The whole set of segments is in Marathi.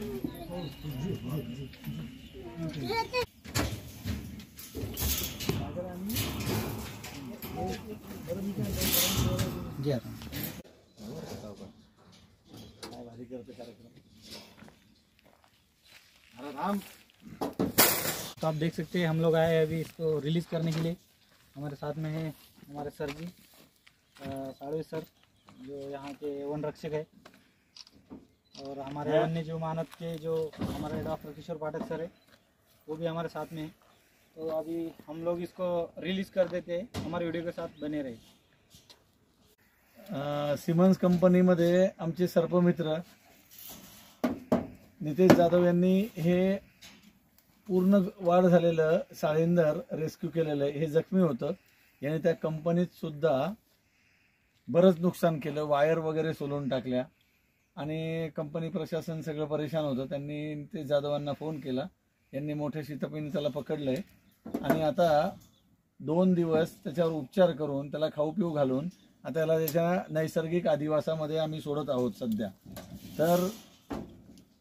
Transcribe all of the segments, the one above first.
तो आप देख सकते हैं हम लोग आए अभी इसको रिलीज़ करने के लिए। हमारे साथ में है हमारे सर जी, साड़वे सर, जो यहाँ के वन रक्षक है, और हमारे वन्य जीव मानव के जो हमारे डॉक्टर किशोर पाठक सर है, वो भी हमारे साथ में है। तो अभी हम लोग इसको रिलीज़ कर देते हैं, हमारे वीडियो के साथ बने रहे। सिमन्स कंपनीमध्ये आमचे सर्पमित्र नितेश जाधव यांनी हे पूर्ण वाढ झालेलं साळींदर रेस्क्यू केलेलं आहे। हे जखमी होतं, याने त्या कंपनीत सुद्धा बरंच नुकसान केलं, वायर वगैरे सोलून टाकल्या आणि कंपनी प्रशासन सगळं परेशान होतं। त्यांनी नितेश जाधवांना फोन केला, यांनी मोठ्या शितपीने त्याला पकडलंय आणि आता 2 दिवस त्याच्यावर उपचार करून त्याला खाऊ पिऊ घालून आता याला त्याच्या नैसर्गिक अधिवासामध्ये आम्ही सोडत आहोत सध्या। तर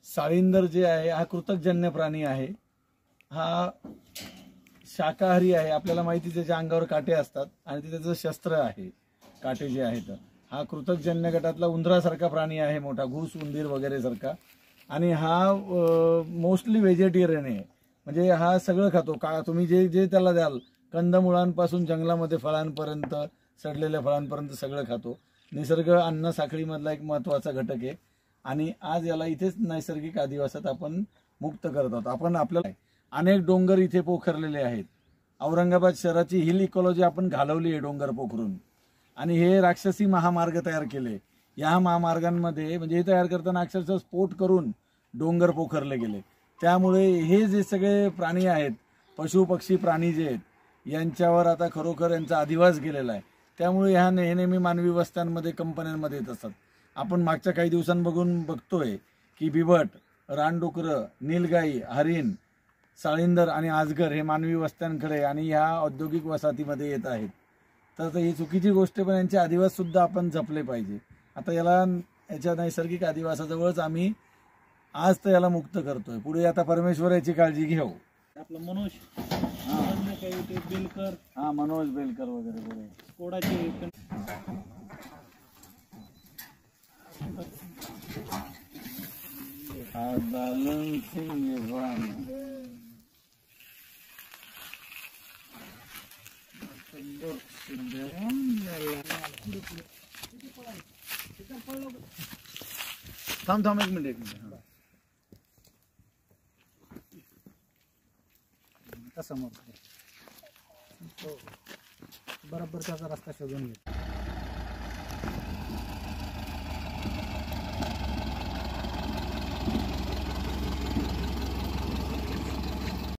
साळींदर जे आहे हा कृतकजन्य प्राणी आहे, हा शाकाहारी आहे। आपल्याला माहिती त्याच्या अंगावर काटे असतात आणि ते त्याचं शस्त्र आहे काटे जे आहेत। हा कृतकजन्य गटातला उंदरासारखा प्राणी आहे, मोठा घूस उंदीर वगैरे सारखा, आणि हा मोस्टली व्हेजिटेरियन आहे, म्हणजे हा सगळं खातो। का तुम्ही जे जे त्याला द्याल, कंदमुळांपासून जंगलामध्ये फळांपर्यंत, सडलेल्या फळांपर्यंत सगळं खातो। निसर्ग अन्न साखळीमधला एक महत्त्वाचा घटक आहे आणि आज याला इथेच नैसर्गिक अधिवासात आपण मुक्त करत आहोत। आपण आपल्याला अनेक डोंगर इथे पोखरलेले आहेत। औरंगाबाद शहराची हिल इकॉलॉजी आपण घालवली आहे डोंगर पोखरून, आणि हे राक्षसी महामार्ग तयार केले। या महामार्गांमध्ये म्हणजे हे तयार करताना अक्षरशः स्फोट करून डोंगर पोखरले गेले। त्यामुळे हे जे सगळे प्राणी आहेत, पशु पक्षी प्राणी जे आहेत, यांच्यावर आता खरोखर यांचा अधिवास गेलेला आहे। त्यामुळे ह्या नेहमी मानवी वस्त्यांमध्ये, कंपन्यांमध्ये येत असतात। आपण मागच्या काही दिवसांबघून बघतोय की बिबट, रानडुकरं, नीलगाई, हरिण, साळींदर आणि आजगर हे मानवी वस्त्यांकडे आणि ह्या औद्योगिक वसाहतीमध्ये येत आहेत। तर ही चुकीची गोष्ट, पण यांचे अधिवास सुद्धा आपण जपले पाहिजे। आता याला याच्या नैसर्गिक अधिवासाजवळच आम्ही आज तर याला मुक्त करतोय, पुढे आता परमेश्वर याची काळजी घेऊ। आपलं मनोज काही ते बेलकर, हा मनोज बेलकर वगैरे बरोबर, कोडाचे थांब थांब एक मिनिट समोर बरोबर त्याचा रस्ता शोधून घे।